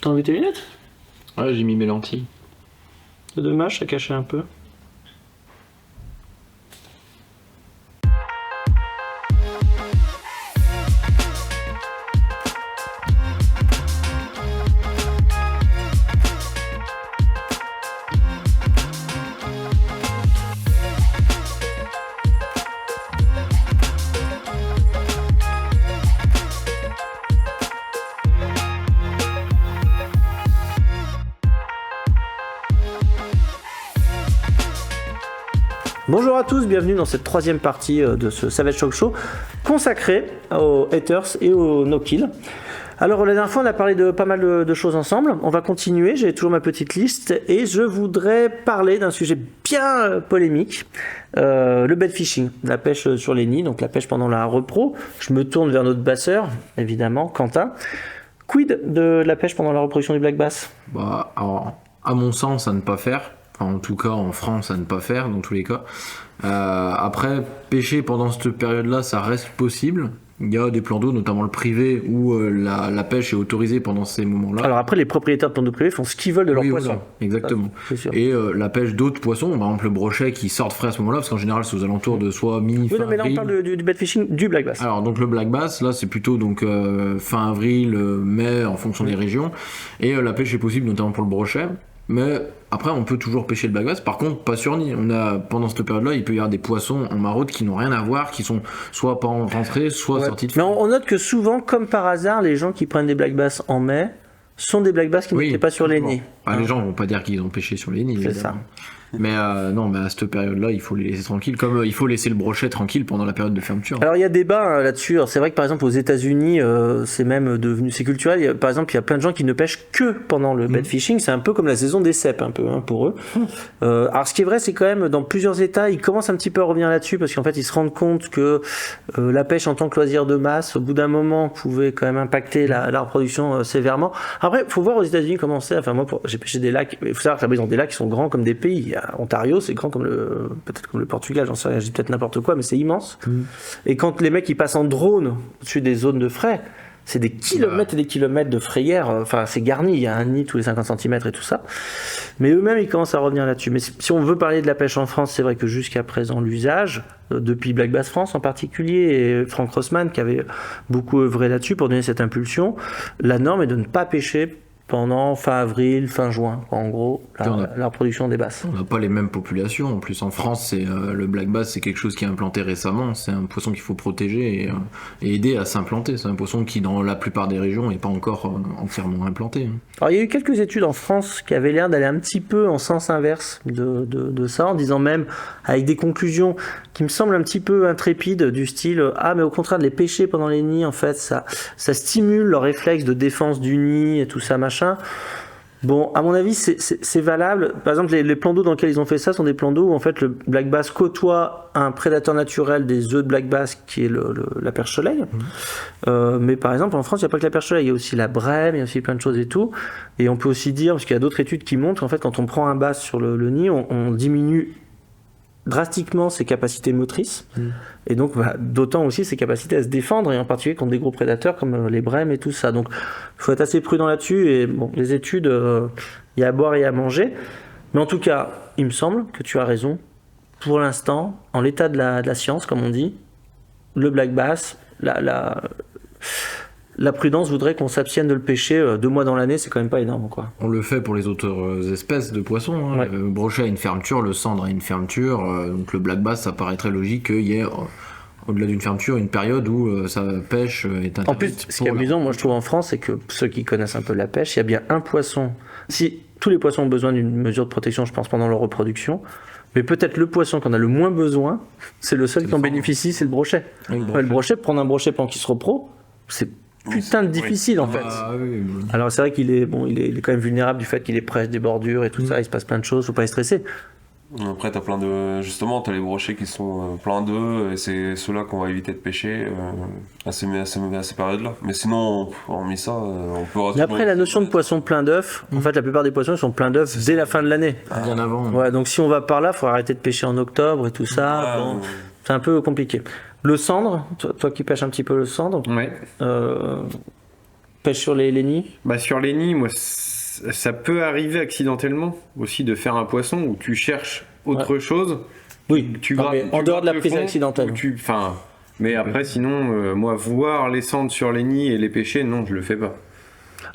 T'as enlevé tes lunettes? Ouais, j'ai mis mes lentilles. C'est dommage, ça cachait un peu. Bonjour à tous, bienvenue dans cette troisième partie de ce Savage Talk Show consacré aux haters et aux no-kill. Alors la dernière fois on a parlé de pas mal de choses ensemble, on va continuer, j'ai toujours ma petite liste et je voudrais parler d'un sujet bien polémique, le bait fishing, la pêche sur les nids, donc la pêche pendant la repro. Je me tourne vers notre basseur, évidemment, Quentin. Quid de la pêche pendant la reproduction du black bass? Bah, alors, à mon sens, à ne pas faire. Enfin, en tout cas, en France, à ne pas faire, dans tous les cas. Après, pêcher pendant cette période-là, ça reste possible. Il y a des plans d'eau, notamment le privé, où la pêche est autorisée pendant ces moments-là. Alors après, les propriétaires de plans d'eau privés font ce qu'ils veulent de leurs poissons. Voilà, exactement. Ça, c'est sûr. Et la pêche d'autres poissons, par exemple le brochet qui sort de frais à ce moment-là, parce qu'en général, c'est aux alentours de soit Oui, non, mais là on parle du bait fishing du black bass. Alors donc le black bass, là c'est plutôt donc fin avril, mai en fonction des régions, et la pêche est possible notamment pour le brochet. Mais après, on peut toujours pêcher le black bass. Par contre, pas sur nid. Pendant cette période-là, il peut y avoir des poissons en maraude qui n'ont rien à voir, qui sont soit pas rentrés, soit sortis de Mais on note que souvent, comme par hasard, les gens qui prennent des black bass en mai sont des black bass qui n'étaient pas sur les nids. Les gens vont pas dire qu'ils ont pêché sur les nids. C'est ça. Mais non, mais à cette période-là, il faut les laisser tranquilles, comme il faut laisser le brochet tranquille pendant la période de fermeture. Alors il y a débat là-dessus. Alors, c'est vrai que par exemple aux États-Unis, c'est même devenu, c'est culturel. Par exemple, il y a plein de gens qui ne pêchent que pendant le bait fishing. C'est un peu comme la saison des cèpes, un peu pour eux. Alors ce qui est vrai, c'est quand même dans plusieurs États, ils commencent un petit peu à revenir là-dessus parce qu'en fait, ils se rendent compte que la pêche en tant que loisir de masse, au bout d'un moment, pouvait quand même impacter la reproduction sévèrement. Après, faut voir aux États-Unis comment c'est. Enfin moi, j'ai pêché des lacs. Il faut savoir que là-bas, ils ont des lacs qui sont grands comme des pays. Ontario, c'est grand comme peut-être comme le Portugal, j'en sais rien, je dis peut-être n'importe quoi, mais c'est immense. Et quand les mecs ils passent en drone au-dessus des zones de frais, c'est des kilomètres et des kilomètres de frayères, enfin c'est garni, il y a un nid tous les 50 cm et tout ça. Mais eux-mêmes ils commencent à revenir là-dessus. Mais si on veut parler de la pêche en France, c'est vrai que jusqu'à présent l'usage, depuis Black Bass France en particulier, et Franck Rossmann qui avait beaucoup œuvré là-dessus pour donner cette impulsion, la norme est de ne pas pêcher pendant fin avril, fin juin, en gros, la reproduction des basses. On n'a pas les mêmes populations. En plus, en France, le black bass, c'est quelque chose qui est implanté récemment. C'est un poisson qu'il faut protéger et aider à s'implanter. C'est un poisson qui, dans la plupart des régions, n'est pas encore entièrement implanté. Alors, il y a eu quelques études en France qui avaient l'air d'aller un petit peu en sens inverse de ça, en disant même, avec des conclusions qui me semblent un petit peu intrépides, du style « Ah, mais au contraire, de les pêcher pendant les nids, en fait, ça stimule leur réflexe de défense du nid et tout ça, machin. » Bon, à mon avis, c'est valable. Par exemple, les plans d'eau dans lesquels ils ont fait ça sont des plans d'eau où en fait le black bass côtoie un prédateur naturel des œufs de black bass qui est la perche soleil. Mais par exemple, en France, il n'y a pas que la perche soleil, il y a aussi la brème, il y a aussi plein de choses et tout. Et on peut aussi dire, parce qu'il y a d'autres études qui montrent qu'en fait, quand on prend un bass sur le nid, on diminue drastiquement ses capacités motrices et donc d'autant aussi ses capacités à se défendre et en particulier contre des gros prédateurs comme les brèmes et tout ça. Donc il faut être assez prudent là-dessus et bon, les études, il y a à boire et à manger, mais en tout cas il me semble que tu as raison. Pour l'instant, en l'état de la science comme on dit, le black bass, la prudence voudrait qu'on s'abstienne de le pêcher 2 mois dans l'année, c'est quand même pas énorme, quoi. On le fait pour les autres espèces de poissons. Hein. Ouais. Le brochet a une fermeture, le cendre a une fermeture. Donc le black bass, ça paraîtrait logique qu'il y ait, au-delà d'une fermeture, une période où sa pêche est interdite. En plus, ce qui est amusant, moi je trouve en France, c'est que ceux qui connaissent un peu la pêche, il y a bien un poisson. Si tous les poissons ont besoin d'une mesure de protection, je pense, pendant leur reproduction, mais peut-être le poisson qu'on a le moins besoin, c'est le seul qui en bénéficie, c'est le brochet. Le brochet, prendre un brochet pendant qu'il se repro, c'est putain de difficile en fait. Oui. Alors c'est vrai qu'il est quand même vulnérable du fait qu'il est près des bordures et tout ça, il se passe plein de choses, faut pas y stresser. Après, t'as plein de. Justement, t'as les brochets qui sont pleins d'œufs, et c'est ceux-là qu'on va éviter de pêcher à ces périodes-là. Mais sinon, hormis ça, on peut. Mais après, la notion de poisson plein d'œufs, en fait, la plupart des poissons ils sont pleins d'œufs dès la fin de l'année. Bien avant. Ouais, donc si on va par là, faut arrêter de pêcher en octobre et tout ça. Bon, c'est un peu compliqué. Le cendre, toi qui pêches un petit peu le cendre. Ouais. Pêche sur les nids. Bah, sur les nids, moi, ça peut arriver accidentellement aussi de faire un poisson où tu cherches autre chose. Oui, Tu non, grattes- mais en tu dehors de la grattes prise le fond, accidentelle. Enfin, mais après, sinon, moi, voir les cendres sur les nids et les pêcher, non, je le fais pas.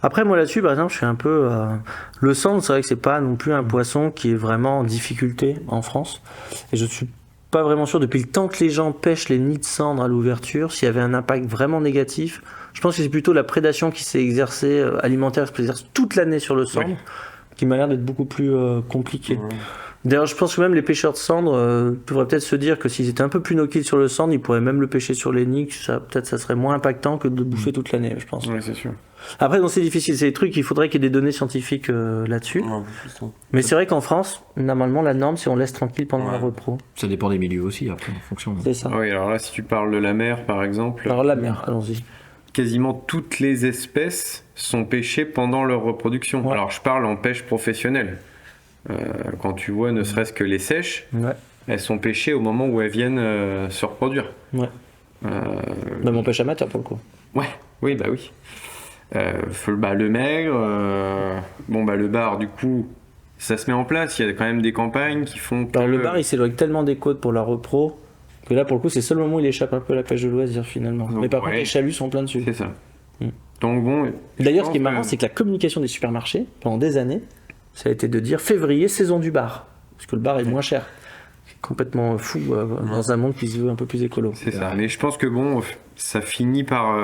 Après, moi là-dessus, par exemple, je suis un peu. Le sandre, c'est vrai que c'est pas non plus un poisson qui est vraiment en difficulté en France. Et je suis pas vraiment sûr, depuis le temps que les gens pêchent les nids de cendres à l'ouverture, s'il y avait un impact vraiment négatif. Je pense que c'est plutôt la prédation qui s'est exercée, alimentaire, qui s'exerce toute l'année sur le sandre, qui m'a l'air d'être beaucoup plus compliqué. Ouais. D'ailleurs, je pense que même les pêcheurs de cendres pourraient peut-être se dire que s'ils étaient un peu plus no-kill sur le cendre, ils pourraient même le pêcher sur les nids, peut-être ça serait moins impactant que de le bouffer toute l'année, je pense. Ouais, c'est sûr. Après, non, c'est difficile, c'est des trucs, il faudrait qu'il y ait des données scientifiques là-dessus. Ouais, c'est ça. Mais c'est vrai qu'en France, normalement, la norme, c'est on laisse tranquille pendant la Ouais. repro. Ça dépend des milieux aussi, après, en fonction. C'est ça. Oui, alors là, si tu parles de la mer, par exemple, Alors la mer, allons-y. quasiment toutes les espèces sont pêchées pendant leur reproduction. Ouais. Alors, je parle en pêche professionnelle. Quand tu vois ne serait-ce que les sèches, Ouais. elles sont pêchées au moment où elles viennent se reproduire. Ouais. Même en pêche amateur pour le coup. Ouais, oui, bah oui. Le maigre, le bar, du coup, ça se met en place. Il y a quand même des campagnes qui font que... Alors le bar, il s'éloigne tellement des côtes pour la repro que là, pour le coup, c'est le seul moment où il échappe un peu à la pêche de loisir finalement. Donc, Mais par contre, ouais. les chaluts sont plein dessus. C'est ça. Mm. Donc bon... D'ailleurs, je ce qui est pense marrant, c'est que la communication des supermarchés, pendant des années, ça a été de dire février, saison du bar. Parce que le bar est moins cher. C'est complètement fou dans un monde qui se veut un peu plus écolo. C'est ça. Mais je pense que bon, ça finit par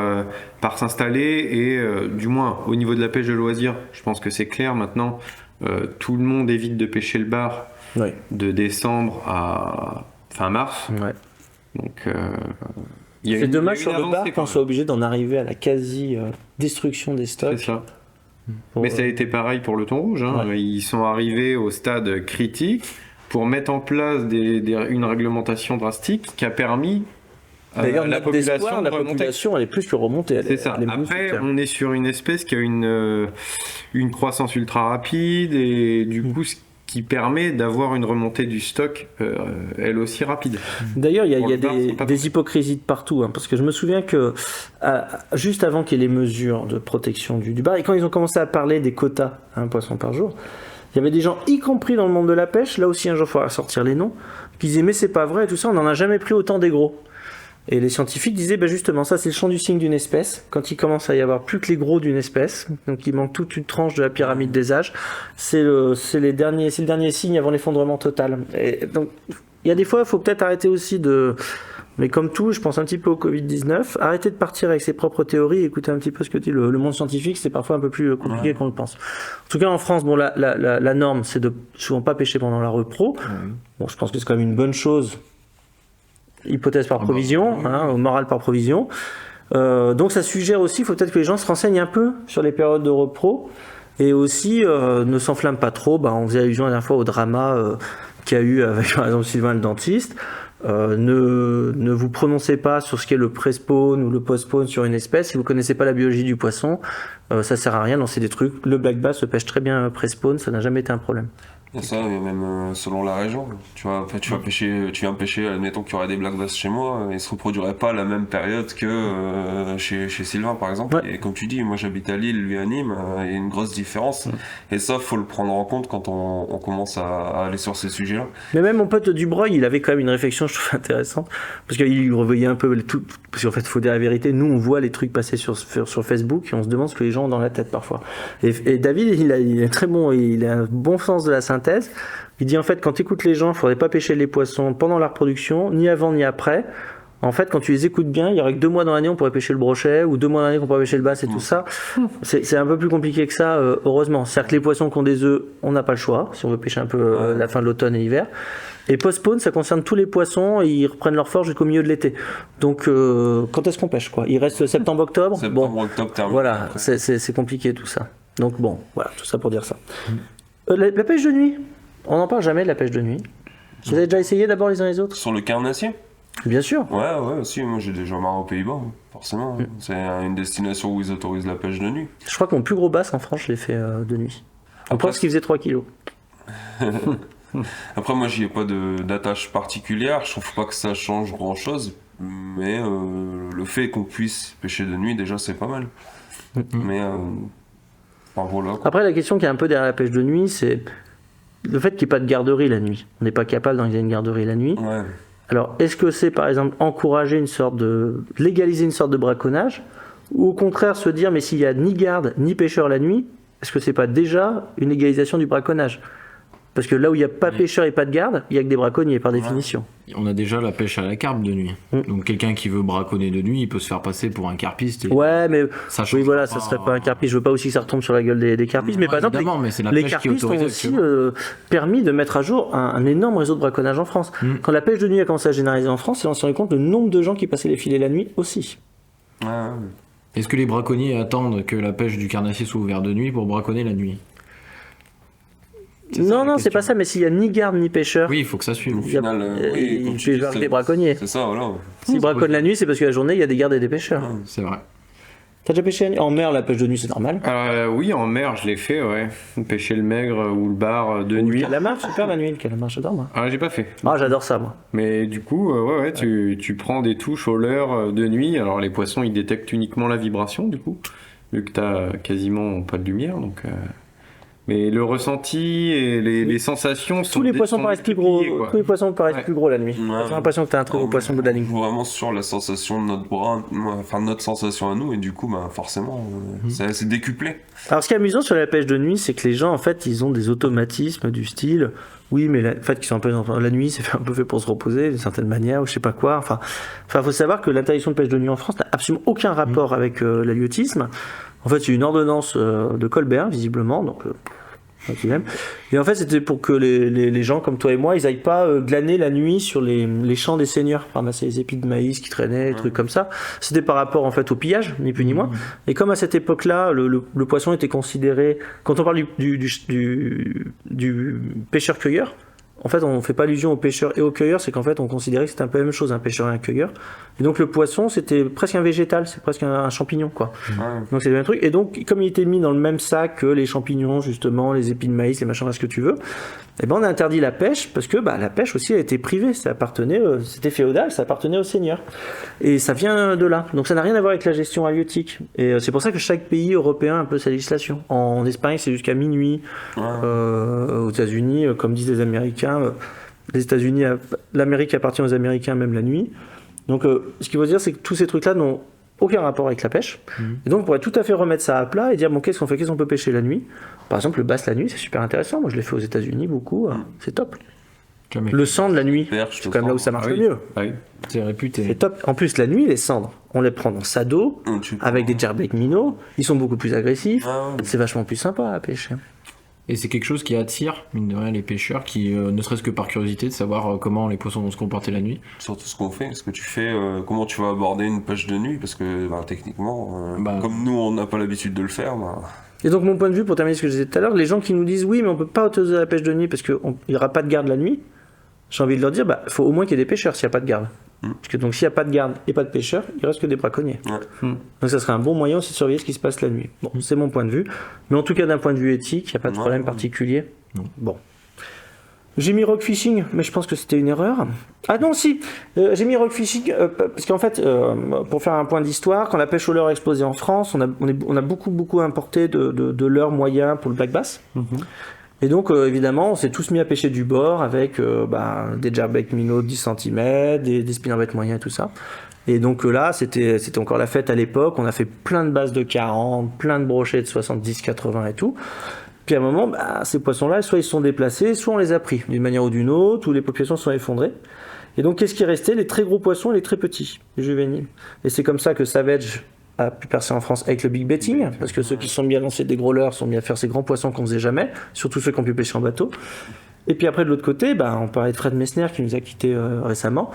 s'installer et du moins au niveau de la pêche de loisirs, je pense que c'est clair maintenant. Tout le monde évite de pêcher le bar Ouais. de décembre à fin mars. Ouais. Donc il y a C'est une- dommage il y a sur une le bar avancée, qu'on quand soit obligé d'en arriver à la quasi-destruction des même. stocks. C'est ça. Pour, Mais ça a été pareil pour le thon rouge. Hein. Ouais. Ils sont arrivés au stade critique pour mettre en place une réglementation drastique qui a permis D'ailleurs, à la notre d'espoir, population de la remonter. population, elle est plus que remontée. Elle C'est est- ça. elle est magnifique, Après, hein. on est sur une espèce qui a une croissance ultra rapide et du coup, ce qui permet d'avoir une remontée du stock, elle aussi rapide. D'ailleurs, il y a, Pour il y a le bar, des, c'est pas des hypocrisies de partout, hein, parce que je me souviens que juste avant qu'il y ait les mesures de protection du bar, et quand ils ont commencé à parler des quotas, un poisson par jour, il y avait des gens, y compris dans le monde de la pêche, là aussi un jour il faudra sortir les noms, qui disaient mais c'est pas vrai, et tout ça, on n'en a jamais pris autant des gros. Et les scientifiques disaient justement ça c'est le champ du signe d'une espèce, quand il commence à y avoir plus que les gros d'une espèce, donc il manque toute une tranche de la pyramide des âges, c'est le dernier signe avant l'effondrement total. Et donc il y a des fois il faut peut-être arrêter aussi de... Mais comme tout, je pense un petit peu au Covid-19, arrêter de partir avec ses propres théories et écouter un petit peu ce que dit le monde scientifique, c'est parfois un peu plus compliqué qu'on le pense. En tout cas en France, bon, la norme c'est de souvent pas pêcher pendant la repro. Bon, je pense que c'est quand même une bonne chose. Hypothèse par provision, morale par provision. Donc ça suggère aussi, il faut peut-être que les gens se renseignent un peu sur les périodes de repro et aussi ne s'enflamment pas trop. On faisait allusion la dernière fois au drama qu'il y a eu avec par exemple Sylvain le dentiste. Ne vous prononcez pas sur ce qu'est le pré-spawn ou le post-spawn sur une espèce. Si vous connaissez pas la biologie du poisson, ça sert à rien de lancer des trucs. Le black bass se pêche très bien pré-spawn, ça n'a jamais été un problème. Il y a ça, et même selon la région. Tu vois, en fait, tu viens pêcher, admettons qu'il y aurait des black bass chez moi, ils se reproduiraient pas à la même période que chez Sylvain, par exemple. Ouais. Et comme tu dis, moi j'habite à Lille, lui à Nîmes, il y a une grosse différence. Et ça, faut le prendre en compte quand on commence à aller sur ces sujets-là. Mais même mon pote Dubreuil, il avait quand même une réflexion, je trouve intéressante, parce qu'il revoyait un peu tout. Parce qu'en fait, il faut dire la vérité, nous on voit les trucs passer sur Facebook et on se demande ce que les gens ont dans la tête parfois. Et David, il est très bon, il a un bon sens de la synthèse. Il dit en fait, quand tu écoutes les gens, il ne faudrait pas pêcher les poissons pendant la reproduction, ni avant ni après. En fait, quand tu les écoutes bien, il y aurait que 2 mois dans l'année on pourrait pêcher le brochet, ou 2 mois dans l'année qu'on pourrait pêcher le bass et tout ça. C'est un peu plus compliqué que ça, heureusement. C'est-à-dire que les poissons qui ont des œufs, on n'a pas le choix, si on veut pêcher un peu la fin de l'automne et l'hiver. Et post-spawn, ça concerne tous les poissons, ils reprennent leur force jusqu'au milieu de l'été. Donc, quand est-ce qu'on pêche, quoi? Il reste septembre-octobre. Septembre, octobre, terminé. Voilà, c'est compliqué tout ça. Donc bon, voilà, tout ça pour dire ça. La pêche de nuit, on n'en parle jamais de la pêche de nuit. Vous avez déjà essayé d'abord les uns les autres? Sur le carnassier? Bien sûr. Ouais, aussi, moi j'ai déjà marre aux Pays-Bas, forcément. C'est une destination où ils autorisent la pêche de nuit. Je crois que mon plus gros bass en France, je l'ai fait de nuit. On Après, pense qu'il faisait 3 kilos. Après, moi j'y ai pas d'attache particulière, je trouve pas que ça change grand-chose. Mais le fait qu'on puisse pêcher de nuit, déjà, c'est pas mal. Mais voilà. Après, la question qui est un peu derrière la pêche de nuit, c'est le fait qu'il n'y ait pas de garderie la nuit. On n'est pas capable d'organiser une garderie la nuit. Ouais. Alors, est-ce que c'est par exemple légaliser une sorte de braconnage, ou au contraire se dire, mais s'il n'y a ni garde ni pêcheur la nuit, est-ce que c'est pas déjà une légalisation du braconnage? Parce que là où il n'y a pas pêcheur et pas de garde, il n'y a que des braconniers par définition. On a déjà la pêche à la carpe de nuit. Donc quelqu'un qui veut braconner de nuit, il peut se faire passer pour un carpiste. Ouais, mais Ça oui, voilà, ça serait pas un carpiste. Je veux pas aussi que ça retombe sur la gueule des carpistes, mais par exemple, mais c'est la les pêche qui est carpistes ont autorisée aussi actuellement. permis de mettre à jour un énorme réseau de braconnage en France. Quand la pêche de nuit a commencé à généraliser en France, on s'est rendu compte le nombre de gens qui passaient les filets la nuit aussi. Ouais. Est-ce que les braconniers attendent que la pêche du carnassier soit ouverte de nuit pour braconner la nuit? Non, c'est pas ça, mais s'il y a ni garde ni pêcheur, Oui, il faut que ça suive. Au final, oui, comme il tu dis, fait des braconniers. c'est ça, voilà. S'ils braconnent la nuit, c'est parce que la journée, il y a des gardes et des pêcheurs. C'est vrai. T'as déjà pêché la nuit? En mer, la pêche de nuit, c'est normal. Oui, en mer, je l'ai fait, ouais. Pêcher le maigre ou le bar de nuit. Le calamar, super la nuit, le calamar, j'adore moi. Ah, j'ai pas fait. Ah, j'adore ça moi. Mais du coup, tu prends des touches au leurre de nuit. Alors les poissons, ils détectent uniquement la vibration, du coup, vu que t'as quasiment pas de lumière. Donc, mais le ressenti et les sensations Tous les poissons paraissent plus gros. quoi. Tous les poissons paraissent plus gros la nuit. Ouais. J'ai l'impression que t'as un très gros poisson de la ligne. Vraiment sur la sensation de notre bras, enfin notre sensation à nous, et du coup, forcément, c'est décuplé. Alors, ce qui est amusant sur la pêche de nuit, c'est que les gens, en fait, ils ont des automatismes du style, oui, mais en fait, qui sont un peu la nuit, c'est un peu fait pour se reposer d'une certaine manière, ou je sais pas quoi. Enfin, faut savoir que l'interdiction de pêche de nuit en France n'a absolument aucun rapport avec l'halieutisme. En fait, c'est une ordonnance de Colbert, visiblement, donc. Et en fait, c'était pour que les gens comme toi et moi, ils aillent pas glaner la nuit sur les champs des seigneurs, ramasser les épis de maïs qui traînaient, des trucs comme ça. C'était par rapport en fait au pillage, ni plus ni moins. Et comme à cette époque-là, le poisson était considéré, quand on parle du pêcheur-cueilleur, en fait, on fait pas allusion au pêcheur et au cueilleur, c'est qu'en fait, on considérait que c'était un peu la même chose, un pêcheur et un cueilleur. Et donc, le poisson, c'était presque un végétal, c'est presque un champignon, quoi. Ouais. Donc, c'est le même truc. Et donc, comme il était mis dans le même sac que les champignons, justement, les épis de maïs, les machins, ce que tu veux, eh ben, on a interdit la pêche parce que, la pêche aussi, elle était privée. Ça appartenait, c'était féodal, ça appartenait aux seigneurs. Et ça vient de là. Donc, ça n'a rien à voir avec la gestion halieutique. Et c'est pour ça que chaque pays européen a un peu sa législation. En Espagne, c'est jusqu'à minuit. Ouais. Aux États-Unis, comme disent les Américains, les États-Unis, l'Amérique appartient aux Américains même la nuit. Donc, ce qu'il faut dire, c'est que tous ces trucs-là n'ont aucun rapport avec la pêche. Et donc, on pourrait tout à fait remettre ça à plat et dire, bon, qu'est-ce qu'on fait? Qu'est-ce qu'on peut pêcher la nuit? Par exemple, le bass la nuit, c'est super intéressant. Moi, je l'ai fait aux États-Unis beaucoup. C'est top. Jamais. Le sang de la nuit, Perche, c'est quand même là où ça marche Ah oui. le mieux. Ah oui. C'est réputé. C'est top. En plus, la nuit, les cendres, on les prend dans sa dos, avec des jerkbait minots. Ils sont beaucoup plus agressifs. Ah ouais. C'est vachement plus sympa à pêcher. Et c'est quelque chose qui attire, mine de rien, les pêcheurs qui, ne serait-ce que par curiosité, de savoir comment les poissons vont se comporter la nuit. Surtout ce qu'on fait, ce que tu fais, comment tu vas aborder une pêche de nuit, parce que techniquement, Bah. comme nous on n'a pas l'habitude de le faire, Et donc, mon point de vue, pour terminer ce que je disais tout à l'heure, les gens qui nous disent oui, mais on peut pas autoriser la pêche de nuit parce qu'il n'y aura pas de garde la nuit, j'ai envie de leur dire, il faut au moins qu'il y ait des pêcheurs s'il n'y a pas de garde. Parce que donc, s'il n'y a pas de garde et pas de pêcheurs, il reste que des braconniers. Ouais. Donc, ça serait un bon moyen aussi de surveiller ce qui se passe la nuit. Bon, c'est mon point de vue. Mais en tout cas, d'un point de vue éthique, il n'y a pas de problème particulier. Non. Bon. J'ai mis rock fishing, mais je pense que c'était une erreur. Ah non, si, j'ai mis rock fishing parce qu'en fait, pour faire un point d'histoire, quand la pêche au leurre a explosé en France, on a beaucoup importé de leurre moyen pour le black bass. Et donc, évidemment, on s'est tous mis à pêcher du bord avec des jerkbait minots de 10 cm, des spinnerbait moyens et tout ça. Et donc là, c'était encore la fête à l'époque. On a fait plein de bases de 40, plein de brochets de 70, 80 et tout. Puis à un moment, ces poissons-là, soit ils se sont déplacés, soit on les a pris d'une manière ou d'une autre, ou les populations se sont effondrées. Et donc, qu'est-ce qui restait? Les très gros poissons et les très petits, les juvéniles. Et c'est comme ça que Savage a pu percer en France avec le big betting, parce que ceux qui sont mis à lancer des gros leurres sont mis à faire ces grands poissons qu'on faisait jamais, surtout ceux qui ont pu pêcher en bateau. Et puis après, de l'autre côté, on parlait de Fred Messner qui nous a quittés récemment.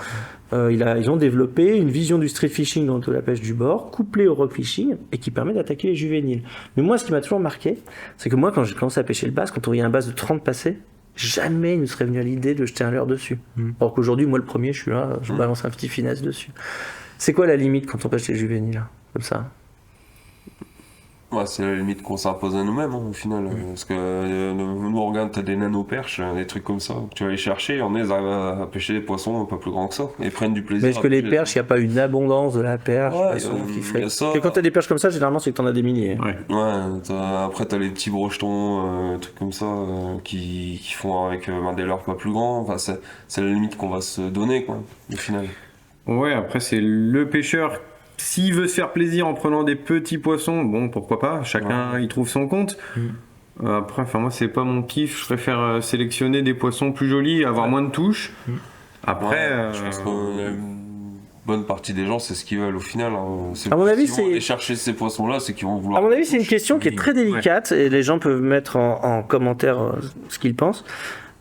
Ils ont développé une vision du street fishing, donc de la pêche du bord, couplée au rock fishing, et qui permet d'attaquer les juvéniles. Mais moi, ce qui m'a toujours marqué, c'est que moi, quand j'ai commencé à pêcher le bass, quand on voyait un bass de 30 passés, jamais il nous serait venu à l'idée de jeter un leurre dessus. Alors qu'aujourd'hui, moi, le premier, je suis là, je balance un petit finesse dessus. C'est quoi la limite quand on pêche les juvéniles, comme ça? Ouais, c'est la limite qu'on s'impose à nous-mêmes, au final. Parce que nous, on regarde, t'as des nano-perches, des trucs comme ça. Tu vas aller chercher, on est à pêcher des poissons pas plus grands que ça. Et ils prennent du plaisir. Mais est-ce que les perches, il n'y a pas une abondance de la perche Ouais, qui y fait a ça. que quand t'as des perches comme ça, généralement, c'est que t'en as des milliers. Ouais. Après, t'as les petits brochetons, trucs comme ça, qui font avec des leurres pas plus grands. Enfin, c'est la limite qu'on va se donner, quoi, au final. Ouais, après, c'est le pêcheur. S'il veut se faire plaisir en prenant des petits poissons, bon, pourquoi pas, chacun y trouve son compte. Après, moi, c'est pas mon kiff, je préfère sélectionner des poissons plus jolis, avoir moins de touches. Après, Je pense qu'une bonne partie des gens, c'est ce qu'ils veulent au final. Hein. À mon avis, s'ils vont aller chercher ces poissons-là, c'est qu'ils vont vouloir. À mon avis, c'est une question qui est très délicate et les gens peuvent mettre en commentaire ce qu'ils pensent.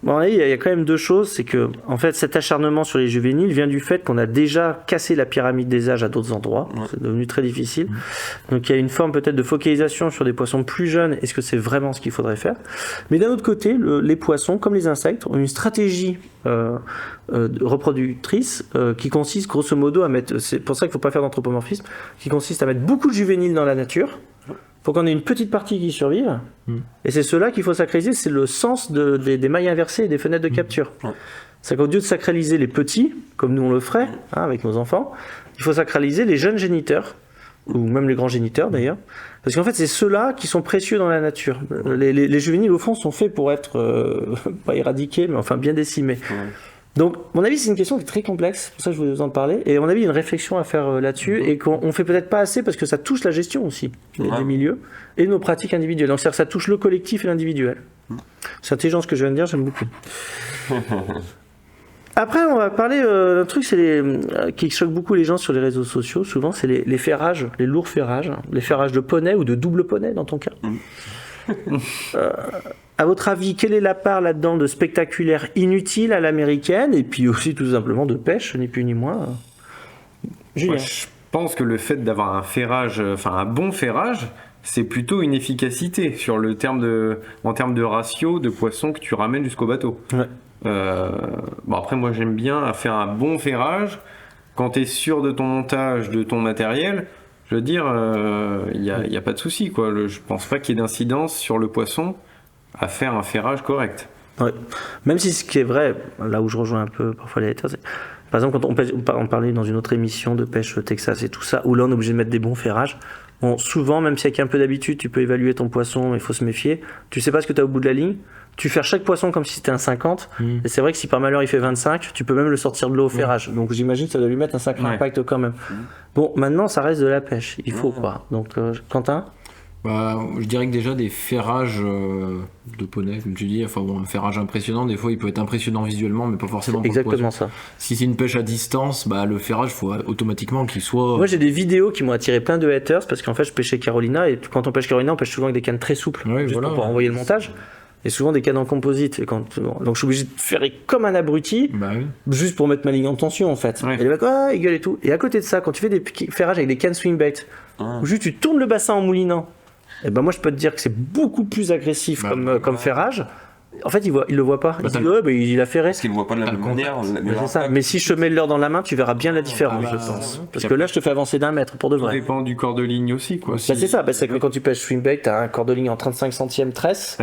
Bon, il y a quand même deux choses, c'est que en fait cet acharnement sur les juvéniles vient du fait qu'on a déjà cassé la pyramide des âges à d'autres endroits, c'est devenu très difficile. Donc il y a une forme peut-être de focalisation sur des poissons plus jeunes, est-ce que c'est vraiment ce qu'il faudrait faire? Mais d'un autre côté, les poissons, comme les insectes, ont une stratégie reproductrice qui consiste grosso modo à mettre, c'est pour ça qu'il ne faut pas faire d'anthropomorphisme, qui consiste à mettre beaucoup de juvéniles dans la nature, faut qu'on ait une petite partie qui survive, et c'est cela qu'il faut sacraliser, c'est le sens des mailles inversées et des fenêtres de capture. C'est qu'au lieu de sacraliser les petits, comme nous on le ferait avec nos enfants, il faut sacraliser les jeunes géniteurs, ou même les grands géniteurs d'ailleurs, parce qu'en fait c'est ceux-là qui sont précieux dans la nature. Les juvéniles au fond sont faits pour être, pas éradiqués, mais enfin bien décimés. Donc, à mon avis, c'est une question qui est très complexe, c'est pour ça que je voulais vous en parler. Et à mon avis, il y a une réflexion à faire là-dessus, et qu'on fait peut-être pas assez parce que ça touche la gestion aussi des milieux et nos pratiques individuelles. Donc, c'est-à-dire que ça touche le collectif et l'individuel. C'est intelligent ce que je viens de dire, j'aime beaucoup. Après, on va parler d'un truc qui choque beaucoup les gens sur les réseaux sociaux, souvent, c'est les ferrages, les lourds ferrages, les ferrages de poney ou de double poney dans ton cas. À votre avis, quelle est la part là-dedans de spectaculaire inutile à l'américaine et puis aussi tout simplement de pêche, ni plus ni moins Julien. Moi, je pense que le fait d'avoir un ferrage, un bon ferrage, c'est plutôt une efficacité sur en termes de ratio de poissons que tu ramènes jusqu'au bateau. Ouais. Après, moi j'aime bien faire un bon ferrage quand tu es sûr de ton montage, de ton matériel. Je veux dire, il n'y a pas de souci, quoi. Je pense pas qu'il y ait d'incidence sur le poisson à faire un ferrage correct. Ouais. Même si ce qui est vrai, là où je rejoins un peu parfois les haters, c'est par exemple quand on parlait dans une autre émission de pêche au Texas et tout ça, où là on est obligé de mettre des bons ferrages. Bon, souvent, même si avec un peu d'habitude, tu peux évaluer ton poisson, mais il faut se méfier. Tu sais pas ce que tu as au bout de la ligne. Tu fais chaque poisson comme si c'était un 50. Et c'est vrai que si par malheur il fait 25, tu peux même le sortir de l'eau au ferrage. Donc j'imagine que ça doit lui mettre un sacré impact quand même. Bon, maintenant ça reste de la pêche. Il faut quoi. Donc Quentin? Je dirais que déjà des ferrages de poney, comme tu dis, un ferrage impressionnant, des fois il peut être impressionnant visuellement, mais pas forcément pour exactement le poisson. Ça. Si c'est une pêche à distance, le ferrage, il faut automatiquement qu'il soit... Moi j'ai des vidéos qui m'ont attiré plein de haters, parce qu'en fait je pêchais Carolina, et quand on pêche Carolina, on pêche souvent avec des cannes très souples, juste pour envoyer le montage. Et souvent des cannes en composite. Donc je suis obligé de ferrer comme un abruti, juste pour mettre ma ligne en tension en fait. Et les mecs, ils gueulent et tout. Et à côté de ça, quand tu fais des ferrages avec des cannes swing bait, où juste tu tournes le bassin en moulinant, et moi je peux te dire que c'est beaucoup plus agressif comme ferrage. En fait, il le voit pas. Il dit, il a ferré. Parce qu'il le voit pas de la même manière. C'est ça. Mais si je te mets le leurre dans la main, tu verras bien la différence, je pense. Parce que là, je te fais avancer d'un mètre pour de vrai. Ça dépend du corps de ligne aussi, quoi. C'est ça. C'est que quand tu pêches swing bait, t'as un corps de ligne en 35 centièmes tresse.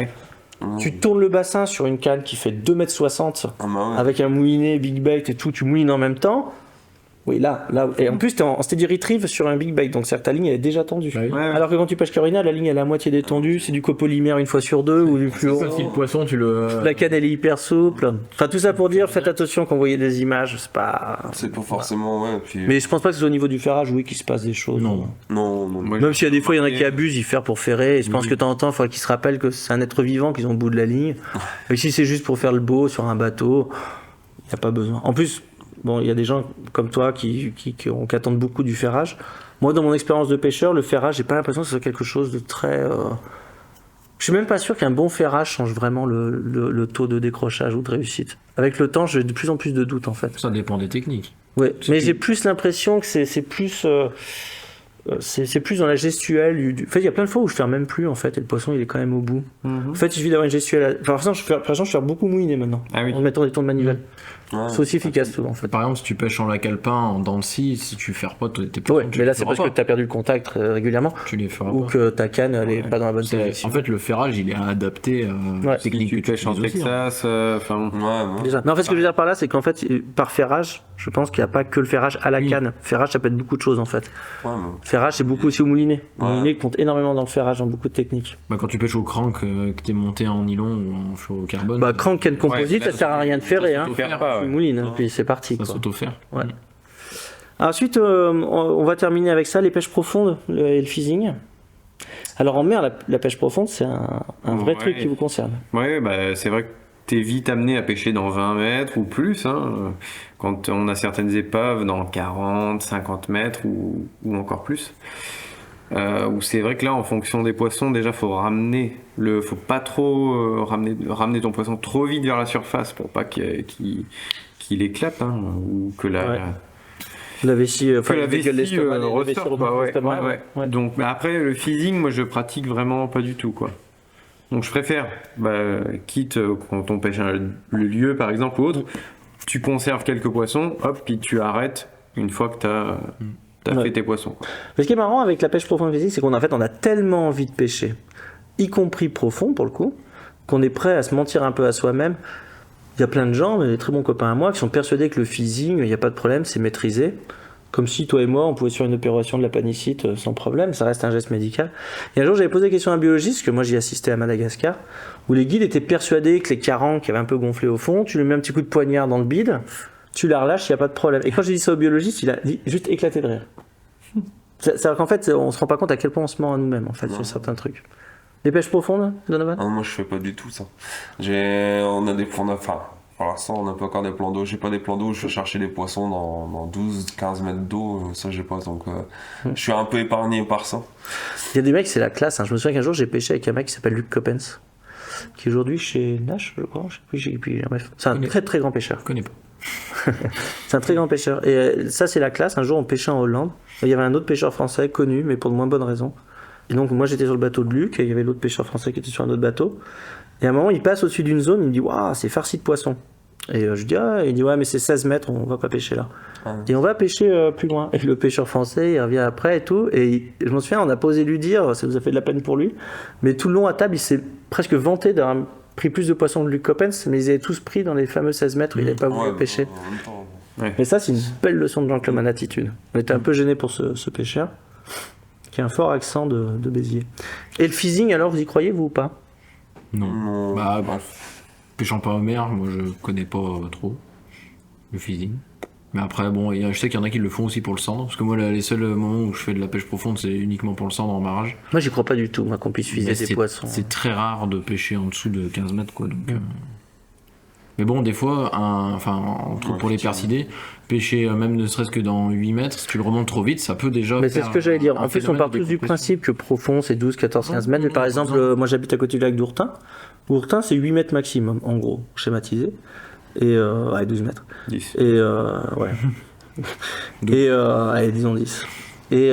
Tu tournes le bassin sur une canne qui fait 2,60 m avec un moulinet, big bait et tout, tu moulines en même temps. Oui, là. Et en plus, t'es en steady retrieve sur un big bait, donc c'est-à-dire que ta ligne elle est déjà tendue. Alors que quand tu pêches Carolina, la ligne elle est à moitié détendue, c'est du copolymère une fois sur deux ou du fluo. Si le poisson, tu le. La canne elle est hyper souple. Enfin, tout ça pour dire, faites attention quand vous voyez des images, c'est pas. C'est pas forcément, puis... Mais je pense pas que ce soit au niveau du ferrage, qu'il se passe des choses. Non. Même s'il y a des fois, il y en a qui abusent, ils ferrent pour ferrer, et je pense que de temps en temps, il faudrait qu'ils se rappellent que c'est un être vivant qu'ils ont au bout de la ligne. Et si c'est juste pour faire le beau sur un bateau, il n'y a pas besoin. En plus, il y a des gens comme toi qui attendent beaucoup du ferrage. Moi, dans mon expérience de pêcheur, le ferrage, j'ai pas l'impression que ce soit quelque chose de très... Je suis même pas sûr qu'un bon ferrage change vraiment le taux de décrochage ou de réussite. Avec le temps, j'ai de plus en plus de doutes, en fait. Ça dépend des techniques. Ouais, mais j'ai plus l'impression que c'est plus... c'est plus dans la gestuelle. En fait, il y a plein de fois où je ferme même plus, en fait, et le poisson, il est quand même au bout. En fait, il suffit d'avoir une gestuelle. Enfin, par exemple, je fais beaucoup mouiner maintenant, Ah oui. en mettant des tours de manivelle. Ouais. C'est aussi efficace, souvent, en fait. Par exemple, si tu pêches en lac alpin, en dents de scie, si tu ferres pas tes poissons, Ouais, tu mais là, les c'est feras parce pas. que tu as perdu le contact régulièrement, Tu les feras ou pas. que ta canne, elle est pas dans la bonne position. En fait, le ferrage, il est adapté Ouais. technique Si tu que pêches en utilises aussi, hein. Texas, enfin. Ouais, Déjà. Non, en fait, ce que je veux dire par là, c'est qu'en fait, par ferrage, je pense qu'il n'y a pas que le ferrage à la Oui. canne. Ferrage, ça peut être beaucoup de choses, en fait. mais... Ferrage, c'est beaucoup aussi au moulinet. Le Ouais. moulinet compte énormément dans le ferrage, dans beaucoup de techniques. Bah, quand tu pêches au crank, que t'es monté en nylon ou en fluorocarbone, Bah, crank, canne composite, Ouais, ça sert à rien de ferrer, hein. s'auto-faire, pas, Tu ouais. moulines, hein, puis c'est parti, ça quoi. s'auto-faire. Ouais. Ensuite, on va terminer avec ça, les pêches profondes et le phasing. Alors en mer, la pêche profonde, c'est un vrai Ouais. truc qui vous concerne. Ouais, bah, c'est vrai que t'es vite amené à pêcher dans 20 mètres ou plus, hein, quand on a certaines épaves dans 40, 50 mètres ou encore plus. Où c'est vrai que là, en fonction des poissons, déjà, faut pas trop ramener ton poisson trop vite vers la surface pour pas qu'il éclate, hein, ou que Ouais. La vessie, que la vessie ressorte. ressort, quoi, ouais. Donc, mais après, le phasing, moi, je pratique vraiment pas du tout, quoi. Donc, je préfère, quitte quand on pêche le lieu, par exemple, ou autre, tu conserves quelques poissons, hop, puis tu arrêtes une fois que t'as Ouais. fait tes poissons. Mais ce qui est marrant avec la pêche profonde et phasing, c'est qu'en fait, on a tellement envie de pêcher, y compris profond pour le coup, qu'on est prêt à se mentir un peu à soi-même. Il y a plein de gens, des très bons copains à moi, qui sont persuadés que le phasing, il n'y a pas de problème, c'est maîtrisé. Comme si toi et moi, on pouvait faire une opération de l'appendicite sans problème, ça reste un geste médical. Et un jour, j'avais posé la question à un biologiste, parce que moi j'y assistais à Madagascar, où les guides étaient persuadés que les caranques qui avaient un peu gonflé au fond, tu lui mets un petit coup de poignard dans le bide, tu la relâches, il n'y a pas de problème. Et quand j'ai dit ça au biologiste, il a juste éclaté de rire. C'est-à-dire qu'en fait, on se rend pas compte à quel point on se ment à nous-mêmes, en fait, sur certains trucs. Les pêches profondes, Donovan ? Ah, moi, je fais pas du tout ça. Enfin, pour l'instant, on n'a pas encore des plans d'eau. J'ai pas des plans d'eau où je vais chercher des poissons dans 12-15 mètres d'eau. Ça, j'ai pas. Donc, je suis un peu épargné par ça. Il y a des mecs, c'est la classe. Hein. Je me souviens qu'un jour, j'ai pêché avec un mec qui s'appelle Luc Coppens, qui est aujourd'hui chez Nash, je crois. Je sais plus, bref. C'est un très très grand pêcheur. Je connais pas. C'est un très grand pêcheur. Et ça, c'est la classe. Un jour, on pêchait en Hollande. Il y avait un autre pêcheur français connu, mais pour de moins bonnes raisons. Et donc, moi, j'étais sur le bateau de Luc, et il y avait l'autre pêcheur français qui était sur un autre bateau. Et à un moment, il passe au-dessus d'une zone, il me dit, waouh, c'est farci de poissons. Et je dis, ah, il dit, ouais, mais c'est 16 mètres, on va pas pêcher là. Ah. Et on va pêcher plus loin. Et le pêcheur français, il revient après et tout. Et je m'en souviens, on a pas osé lui dire, ça nous a fait de la peine pour lui. Mais tout le long à table, il s'est presque vanté d'avoir pris plus de poissons que Luc Coppens, mais ils avaient tous pris dans les fameux 16 mètres où il n'avait pas voulu Ouais, pêcher. en même temps. Mais ça, c'est une belle leçon de gentleman attitude. On était un peu gêné pour ce pêcheur, qui a un fort accent de Béziers. Et le phasing, alors, vous y croyez, vous, ou pas ? Non. Non. Bah, pêchant pas en mer, moi je connais pas trop le phasing. Mais après, bon, je sais qu'il y en a qui le font aussi pour le cendre, parce que moi, les seuls moments où je fais de la pêche profonde, c'est uniquement pour le cendre en barrage. Moi, j'y crois pas du tout, moi, qu'on puisse viser Mais des poissons. C'est très rare de pêcher en dessous de 15 mètres, quoi. Donc, Mais bon, des fois, pour les persidés, pêcher même ne serait-ce que dans 8 mètres, si tu le remontes trop vite, ça peut déjà. Mais c'est faire ce que j'allais dire. un En plus, on phénomène part de tous du décompression. principe que profond, c'est 12, 14, 15 mètres. Mais par non, exemple, moi, j'habite à côté du lac d'Ourtin. Ourtin, c'est 8 mètres maximum, en gros, schématisé. Et, 12 mètres. 10. Et, ouais. Et, allez, disons 10. Et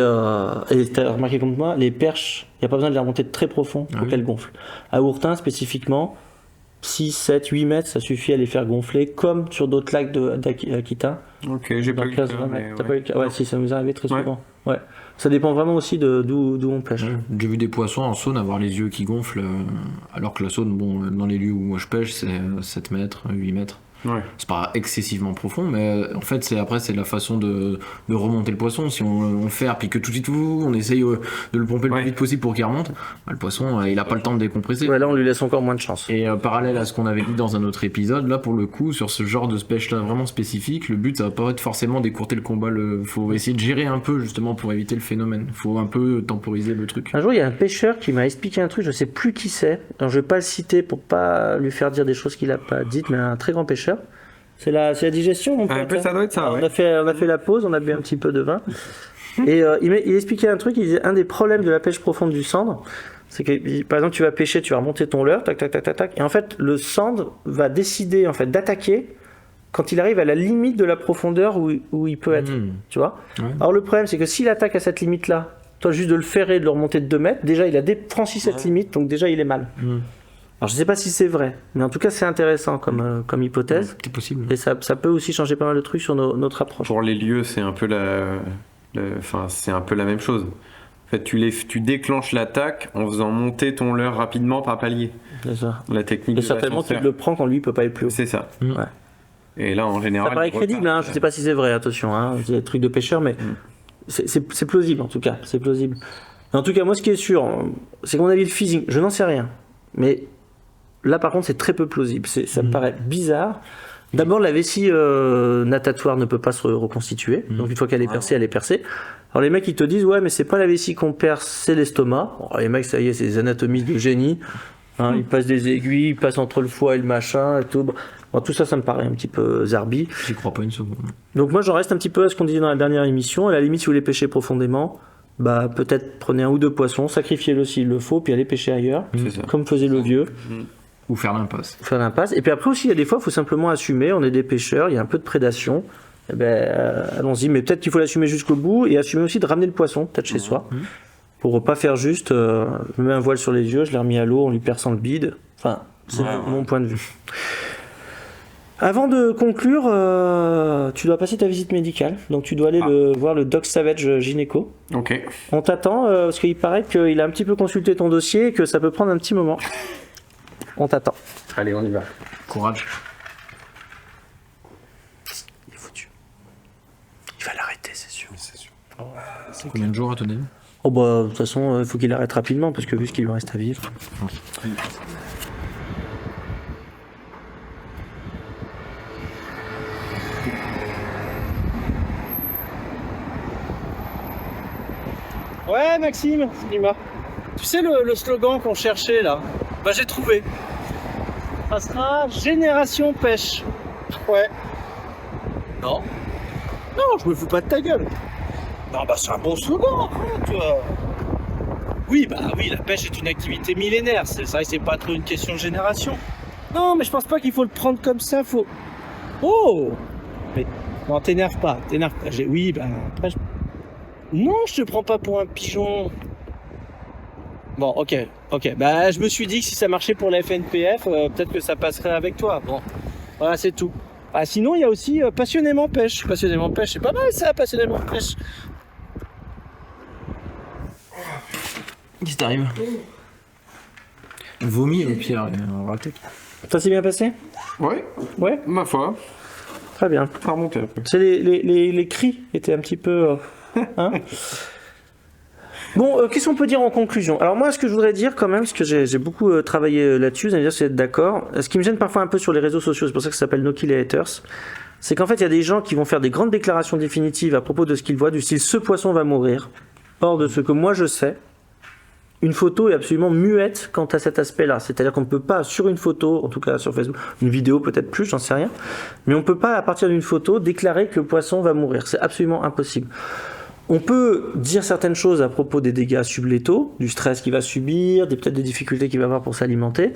t'as remarqué comme moi, les perches, il n'y a pas besoin de les remonter de très profond pour Ah oui. qu'elles gonflent. À Ourtin, spécifiquement, 6, 7, 8 mètres, ça suffit à les faire gonfler, comme sur d'autres lacs d'Aquitaine. Ok, j'ai pas Dans eu le 15, cas, 20 mais mètres. T'as ouais. pas eu le cas ? Ouais, si, ça nous est arrivé très Ouais. souvent. Ouais. Ça dépend vraiment aussi d'où on pêche. J'ai vu des poissons en saône avoir les yeux qui gonflent, alors que la saône, bon, dans les lieux où moi je pêche, c'est 7 mètres, 8 mètres. Ouais. C'est pas excessivement profond, mais en fait, c'est la façon de remonter le poisson. Si on le fait, puis que tout de suite, on essaye de le pomper le Ouais. plus vite possible pour qu'il remonte, le poisson, il a pas le temps de décompresser. Ouais, là, on lui laisse encore moins de chance. Et parallèle à ce qu'on avait dit dans un autre épisode, là pour le coup, sur ce genre de pêche là vraiment spécifique, le but ça va pas être forcément d'écourter le combat, faut essayer de gérer un peu justement pour éviter le phénomène. Faut un peu temporiser le truc. Un jour, il y a un pêcheur qui m'a expliqué un truc, je sais plus qui c'est. Alors, je vais pas le citer pour pas lui faire dire des choses qu'il a pas dites, mais un très grand pêcheur. C'est la digestion, mon Un pote, peu, hein. ça doit être ça, Alors, ouais. on a fait la pause, on a bu un petit peu de vin. Et il expliquait un truc, il disait un des problèmes de la pêche profonde du sandre, c'est que par exemple tu vas pêcher, tu vas remonter ton leurre, tac tac tac tac tac, et en fait le sandre va décider en fait d'attaquer quand il arrive à la limite de la profondeur où il peut être, tu vois. Ouais. Alors le problème c'est que s'il attaque à cette limite là Toi, juste de le ferrer, de le remonter de 2 mètres, déjà il a franchi cette limite, donc déjà il est mal. Alors je sais pas si c'est vrai, mais en tout cas c'est intéressant comme hypothèse. C'est possible. Et ça peut aussi changer pas mal de trucs sur notre approche. Pour les lieux, c'est un peu c'est un peu la même chose. En fait, tu déclenches l'attaque en faisant monter ton leurre rapidement par palier. C'est ça. La technique Et de certainement tu l'ascenseur. le prends quand lui il peut pas aller plus haut. C'est ça. Ouais. Et là, en général... Ça paraît il crédible, hein, repart. je sais pas si c'est vrai, attention, hein, c'est des trucs de pêcheurs, mais c'est plausible en tout cas, c'est plausible. En tout cas, moi ce qui est sûr, c'est qu'à mon avis le phishing, je n'en sais rien, mais là par contre c'est très peu plausible, ça me paraît bizarre. D'abord la vessie natatoire ne peut pas se reconstituer, donc une fois qu'elle est percée, elle est percée. Alors les mecs ils te disent ouais mais c'est pas la vessie qu'on perce, c'est l'estomac. Bon, les mecs ça y est, c'est des anatomistes de génie, hein, ils passent des aiguilles, ils passent entre le foie et le machin et tout. Bon, tout ça, ça me paraît un petit peu zarbi. J'y crois pas une seconde. Donc moi, j'en reste un petit peu à ce qu'on disait dans la dernière émission. À la limite, si vous voulez pêcher profondément, bah peut-être prenez 1 ou 2 poissons, sacrifiez-le s'il le faut, puis allez pêcher ailleurs, C'est ça. comme faisait le vieux, Ou faire l'impasse. faire l'impasse. Et puis après aussi, il y a des fois, il faut simplement assumer. On est des pêcheurs, il y a un peu de prédation. Eh ben, allons-y, mais peut-être qu'il faut l'assumer jusqu'au bout et assumer aussi de ramener le poisson, peut-être chez soi, pour pas faire juste, je mets un voile sur les yeux, je l'ai remis à l'eau en lui perçant le bide. Enfin, c'est mon point de vue. Avant de conclure, tu dois passer ta visite médicale, donc tu dois aller voir le Doc Savage gynéco. Ok. On t'attend, parce qu'il paraît qu'il a un petit peu consulté ton dossier et que ça peut prendre un petit moment. On t'attend. Allez, on y va. Courage. Il est foutu. Il va l'arrêter, c'est sûr. Combien de jours à ton avis? Oh bah, de toute façon, il faut qu'il arrête rapidement, parce que vu ce qu'il lui reste à vivre. Ouais, Maxime, dis-moi. Tu sais le slogan qu'on cherchait là? Bah, j'ai trouvé. Ça sera Génération Pêche. Ouais. Non. Non, je me fous pas de ta gueule. Non, bah, c'est un bon slogan, quoi, tu vois. Oui, bah oui, la pêche est une activité millénaire. C'est vrai que c'est pas trop une question de génération. Non, mais je pense pas qu'il faut le prendre comme ça. Faut. Oh! Mais non, t'énerve pas. Oui, bah après. Non, je te prends pas pour un pigeon. Bon, ok. Bah, je me suis dit que si ça marchait pour la FNPF, peut-être que ça passerait avec toi. Bon, voilà, c'est tout. Ah, sinon, il y a aussi Passionnément Pêche. Passionnément Pêche, c'est pas mal ça, Passionnément Pêche. Qu'est-ce qui t'arrive? Vomi au pire, on va rater. Ça s'est bien passé? Ouais, Ouais, ma foi. très bien. Ça remonte un peu. C'est les cris étaient un petit peu... hein. Bon, qu'est-ce qu'on peut dire en conclusion? Alors moi, ce que je voudrais dire quand même, parce que j'ai beaucoup travaillé là-dessus, vous allez me dire si vous êtes d'accord, ce qui me gêne parfois un peu sur les réseaux sociaux, c'est pour ça que ça s'appelle No Kill Haters, c'est qu'en fait, il y a des gens qui vont faire des grandes déclarations définitives à propos de ce qu'ils voient, du style « ce poisson va mourir ». Or, de ce que moi je sais, une photo est absolument muette quant à cet aspect-là. C'est-à-dire qu'on ne peut pas, sur une photo, en tout cas sur Facebook, une vidéo peut-être plus, j'en sais rien, mais on ne peut pas, à partir d'une photo, déclarer que le poisson va mourir. C'est absolument impossible. On peut dire certaines choses à propos des dégâts sublétaux, du stress qu'il va subir, peut-être des difficultés qu'il va avoir pour s'alimenter,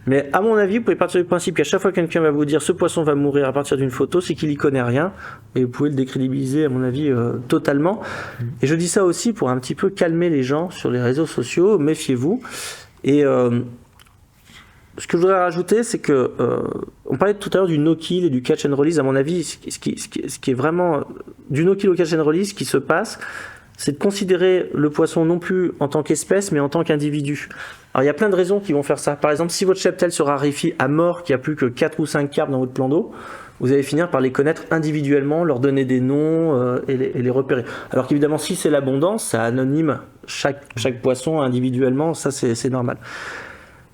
mais à mon avis, vous pouvez partir du principe qu'à chaque fois que quelqu'un va vous dire ce poisson va mourir à partir d'une photo, c'est qu'il y connaît rien, et vous pouvez le décrédibiliser à mon avis totalement. Et je dis ça aussi pour un petit peu calmer les gens sur les réseaux sociaux, méfiez-vous. Et ce que je voudrais rajouter, c'est que on parlait tout à l'heure du no-kill et du catch and release. À mon avis, ce qui est vraiment du no-kill au catch and release, ce qui se passe, c'est de considérer le poisson non plus en tant qu'espèce, mais en tant qu'individu. Alors il y a plein de raisons qui vont faire ça. Par exemple, si votre cheptel se raréfie à mort, qu'il n'y a plus que 4 ou 5 carpes dans votre plan d'eau, vous allez finir par les connaître individuellement, leur donner des noms et les repérer. Alors qu'évidemment, si c'est l'abondance, ça anonyme chaque poisson individuellement, ça c'est normal.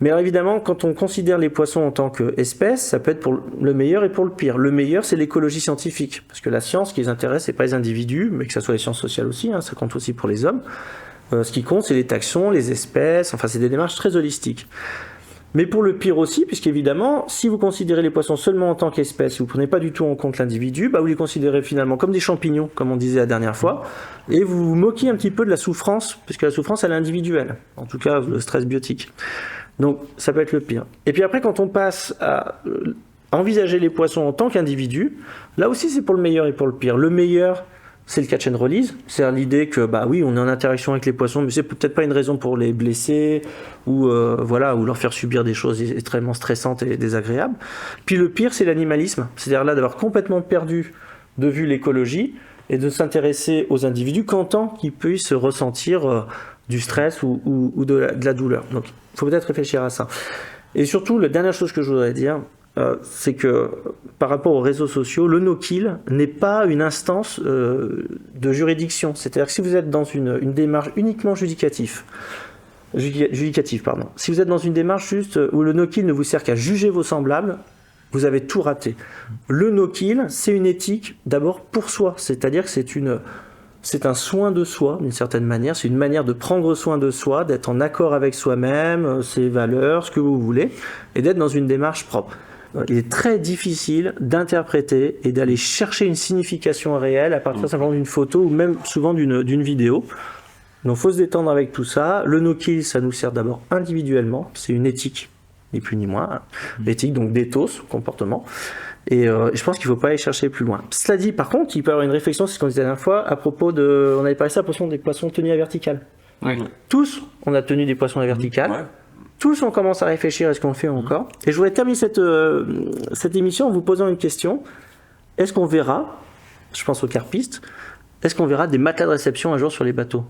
Mais alors évidemment, quand on considère les poissons en tant qu'espèces, ça peut être pour le meilleur et pour le pire. Le meilleur, c'est l'écologie scientifique. Parce que la science, ce qui les intéresse, c'est pas les individus, mais que ça soit les sciences sociales aussi, hein, ça compte aussi pour les hommes. Ce qui compte, c'est les taxons, les espèces, enfin c'est des démarches très holistiques. Mais pour le pire aussi, puisqu'évidemment, si vous considérez les poissons seulement en tant qu'espèces, si vous ne prenez pas du tout en compte l'individu, bah vous les considérez finalement comme des champignons, comme on disait la dernière fois, et vous vous moquez un petit peu de la souffrance, puisque la souffrance, elle est individuelle, en tout cas le stress biotique. Donc ça peut être le pire. Et puis après, quand on passe à envisager les poissons en tant qu'individus, là aussi c'est pour le meilleur et pour le pire. Le meilleur, c'est le catch and release. C'est l'idée que, bah oui, on est en interaction avec les poissons, mais c'est peut-être pas une raison pour les blesser ou leur faire subir des choses extrêmement stressantes et désagréables. Puis le pire, c'est l'animalisme. C'est-à-dire là d'avoir complètement perdu de vue l'écologie et de s'intéresser aux individus qu'en tant qu'ils puissent ressentir du stress ou de la douleur. Donc, il faut peut-être réfléchir à ça. Et surtout, la dernière chose que je voudrais dire, c'est que par rapport aux réseaux sociaux, le no-kill n'est pas une instance de juridiction. C'est-à-dire que si vous êtes dans une démarche uniquement judicative, si vous êtes dans une démarche juste où le no-kill ne vous sert qu'à juger vos semblables, vous avez tout raté. Le no-kill, c'est une éthique d'abord pour soi, c'est-à-dire que c'est un soin de soi, d'une certaine manière, c'est une manière de prendre soin de soi, d'être en accord avec soi-même, ses valeurs, ce que vous voulez, et d'être dans une démarche propre. Il est très difficile d'interpréter et d'aller chercher une signification réelle à partir simplement d'une photo ou même souvent d'une vidéo. Donc il faut se détendre avec tout ça. Le no-kill, ça nous sert d'abord individuellement, c'est une éthique, ni plus ni moins. L'éthique, donc d'éthos, comportement. Et je pense qu'il ne faut pas aller chercher plus loin. Cela dit, par contre, il peut y avoir une réflexion, c'est ce qu'on disait la dernière fois, à propos de... On avait parlé ça à propos des poissons tenus à verticale. Ouais. Tous, on a tenu des poissons à verticale. Ouais. Tous, on commence à réfléchir à ce qu'on fait encore. Et je voudrais terminer cette émission en vous posant une question. Est-ce qu'on verra, je pense aux carpistes, est-ce qu'on verra des matelas de réception un jour sur les bateaux?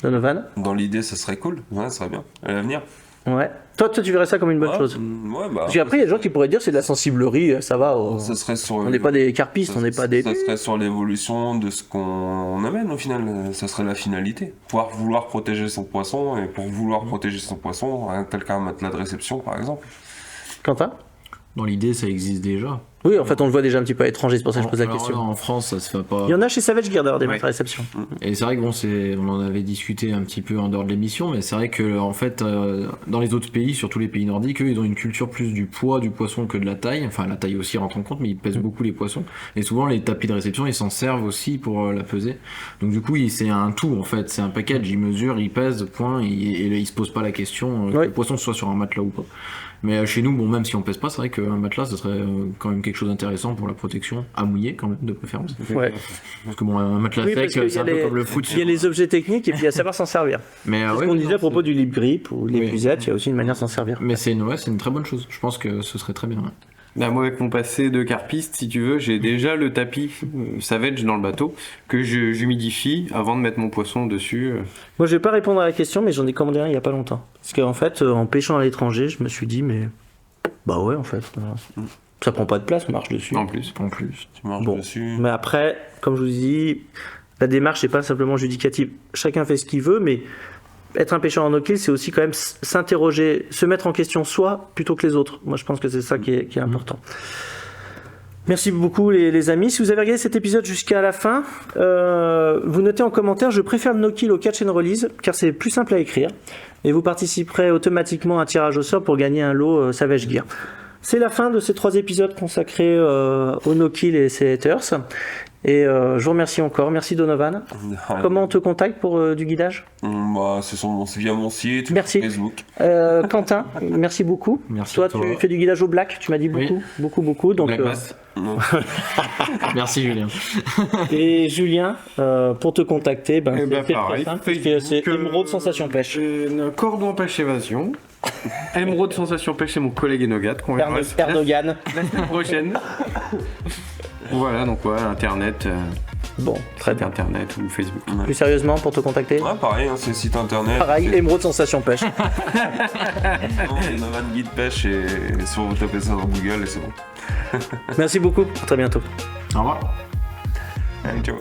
Donovan? Dans l'idée, ça serait cool. Ouais, ça serait bien. À l'avenir. Ouais. Toi, tu verrais ça comme une bonne Ouais, chose? Ouais, bah. Parce qu'après, il y a des gens qui pourraient dire c'est de la sensiblerie, ça va. Ça serait sur. On n'est pas des carpistes, on n'est pas des. Ça serait sur l'évolution de ce qu'on amène au final. Ça serait la finalité. Pouvoir vouloir protéger son poisson et pour vouloir protéger son poisson, tel qu'un matelas de réception par exemple. Quentin? Dans l'idée, ça existe déjà. Oui, en fait, on le voit déjà un petit peu à l'étranger, c'est pour ça que je pose la Alors question. là, en France, ça se fait pas. Il y en a chez Savage Gear d'ailleurs, des Ouais. matelas de réception. Et c'est vrai que bon, on en avait discuté un petit peu en dehors de l'émission, mais c'est vrai que en fait, dans les autres pays, surtout les pays nordiques, eux, ils ont une culture plus du poids du poisson que de la taille. Enfin, la taille aussi rentre en compte, mais ils pèsent beaucoup les poissons. Et souvent, les tapis de réception, ils s'en servent aussi pour la peser. Donc du coup, c'est un tout en fait, c'est un package. Ils mesurent, ils pèsent, point, et ils se posent pas la question que Ouais. le poisson soit sur un matelas ou pas. Mais chez nous, bon, même si on pèse pas, c'est vrai qu'un matelas, ce serait quand même quelque chose d'intéressant pour la protection, à mouiller quand même, de préférence. Ouais. Parce que bon, un matelas Oui, parce sec, qu'il y c'est a un peu les- comme le foot. Il y a les objets techniques et puis il y a savoir s'en servir. Mais C'est ce ouais, qu'on non, disait à propos du lip grip ou les Oui. puzettes, il y a aussi une manière de s'en servir. Mais c'est une très bonne chose. Je pense que ce serait très bien. Ouais. Bah, moi, avec mon passé de carpiste, si tu veux, j'ai déjà le tapis Savage dans le bateau que j'humidifie avant de mettre mon poisson dessus. Moi, je vais pas répondre à la question, mais j'en ai commandé un il y a pas longtemps. Parce qu'en fait, en pêchant à l'étranger, je me suis dit, mais bah ouais, en fait, ça prend pas de place, on marche dessus. En plus. En plus. Tu marches Bon. dessus. Mais après, comme je vous dis, la démarche n'est pas simplement judicative. Chacun fait ce qu'il veut, mais être un pêcheur en no-kill, c'est aussi quand même s'interroger, se mettre en question soi plutôt que les autres. Moi, je pense que c'est ça qui est important. Merci beaucoup les amis. Si vous avez regardé cet épisode jusqu'à la fin, vous notez en commentaire, je préfère le no-kill au catch and release, car c'est plus simple à écrire. Et vous participerez automatiquement à un tirage au sort pour gagner un lot Savage Gear. C'est la fin de ces 3 épisodes consacrés au no-kill et ses haters. Et je vous remercie encore. Merci Donovan. Comment on te contacte pour du guidage? Bah, c'est via mon site, Merci. Facebook. Quentin, merci beaucoup. Merci Toi, à toi. tu fais du guidage au black, tu m'as dit beaucoup, Oui. beaucoup. Donc, Black Bass. Merci Julien. et Julien, pour te contacter, Eh ben, c'est pareil, très simple, parce que c'est Facebook, Émeraude Sensation Pêche. Cordon Pêche Évasion. Émeraude Sensation Pêche, c'est mon collègue Enogat qu'on verra Erdogan. la semaine prochaine. Voilà, donc ouais, Internet, Bon, très bien. Internet ou Facebook. Plus sérieusement, pour te contacter? Ouais, pareil, hein, c'est le site internet. Pareil, c'est Émeraude Sensation Pêche. Donovan Guide Pêche et sur vous tapez ça dans Google et c'est bon. Merci beaucoup, à très bientôt. Au revoir. Allez, ciao.